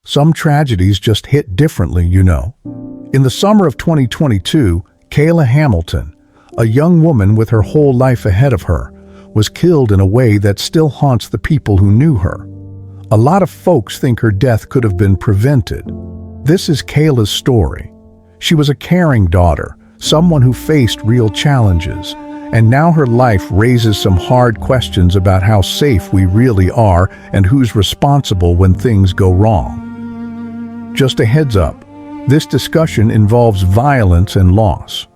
Some tragedies just hit differently, you know. In the summer of 2022, Kayla Hamilton, a young woman with her whole life ahead of her, was killed in a way that still haunts the people who knew her. A lot of folks think her death could have been prevented. This is Kayla's story. She was a caring daughter, someone who faced real challenges, and now her life raises some hard questions about how safe we really are and who's responsible when things go wrong. Just a heads up, this discussion involves violence and loss.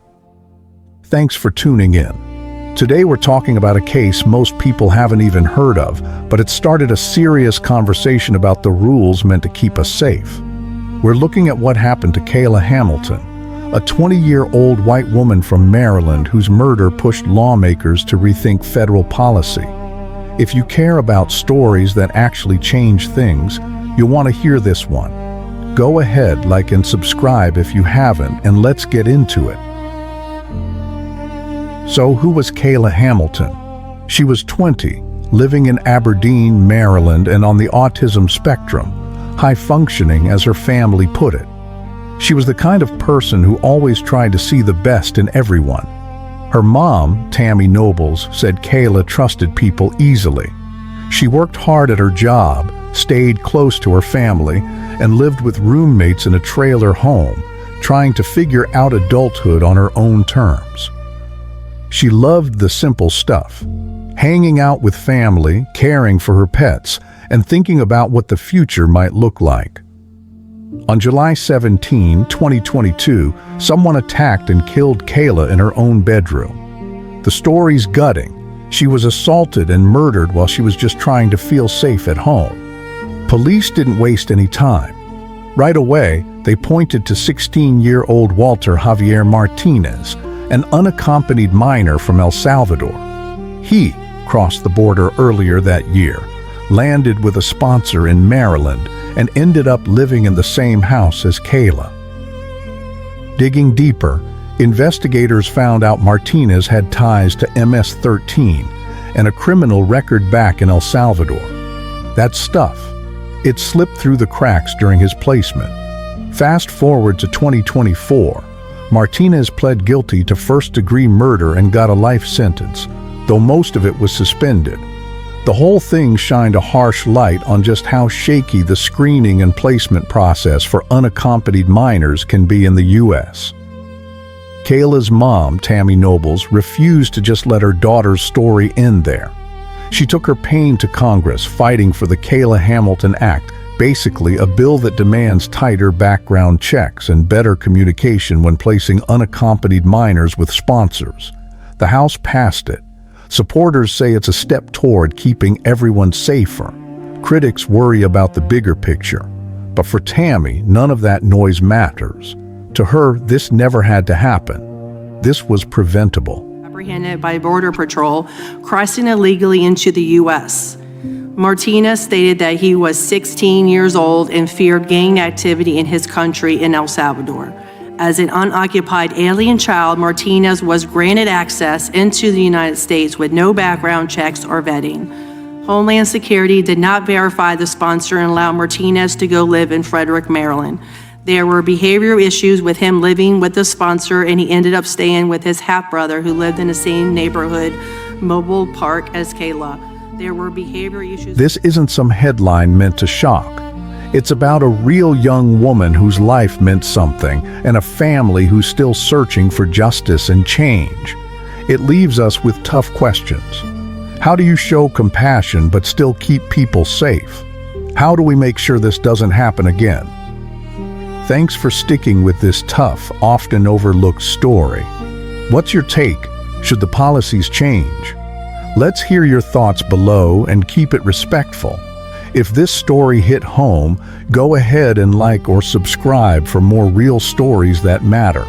Thanks for tuning in. Today we're talking about a case most people haven't even heard of, but it started a serious conversation about the rules meant to keep us safe. We're looking at what happened to Kayla Hamilton, a 20-year-old white woman from Maryland whose murder pushed lawmakers to rethink federal policy. If you care about stories that actually change things, you'll want to hear this one. Go ahead, like and subscribe if you haven't, and let's get into it. So, who was Kayla Hamilton? She was 20, living in Aberdeen, Maryland, and on the autism spectrum, high-functioning as her family put it. She was the kind of person who always tried to see the best in everyone. Her mom, Tammy Nobles, said Kayla trusted people easily. She worked hard at her job, stayed close to her family, and lived with roommates in a trailer home, trying to figure out adulthood on her own terms. She loved the simple stuff, hanging out with family, caring for her pets, and thinking about what the future might look like. On July 17, 2022, someone attacked and killed Kayla in her own bedroom. The story's gutting. She was assaulted and murdered while she was just trying to feel safe at home. Police didn't waste any time. Right away, they pointed to 16-year-old Walter Martinez, an unaccompanied minor from El Salvador. He crossed the border earlier that year, landed with a sponsor in Maryland, and ended up living in the same house as Kayla. Digging deeper, investigators found out Martinez had ties to MS-13 and a criminal record back in El Salvador. That stuff, it slipped through the cracks during his placement. Fast forward to 2024, Martinez pled guilty to first-degree murder and got a life sentence, though most of it was suspended. The whole thing shined a harsh light on just how shaky the screening and placement process for unaccompanied minors can be in the U.S. Kayla's mom, Tammy Nobles, refused to just let her daughter's story end there. She took her pain to Congress, fighting for the Kayla Hamilton Act, basically a bill that demands tighter background checks and better communication when placing unaccompanied minors with sponsors. The House passed it. Supporters say it's a step toward keeping everyone safer. Critics worry about the bigger picture. But for Tammy, none of that noise matters. To her, this never had to happen. This was preventable. Apprehended by Border Patrol, crossing illegally into the U.S. Martinez stated that he was 16 years old and feared gang activity in his country in El Salvador. As an unoccupied alien child, Martinez was granted access into the United States with no background checks or vetting. Homeland Security did not verify the sponsor and allow Martinez to go live in Frederick, Maryland. There were behavioral issues with him living with the sponsor, and he ended up staying with his half-brother who lived in the same neighborhood, Mobile Park, as Kayla. There were behavioral issues. This isn't some headline meant to shock. It's about a real young woman whose life meant something and a family who's still searching for justice and change. It leaves us with tough questions. How do you show compassion but still keep people safe? How do we make sure this doesn't happen again? Thanks for sticking with this tough, often overlooked story. What's your take? Should the policies change? Let's hear your thoughts below and keep it respectful. If this story hit home, go ahead and like or subscribe for more real stories that matter.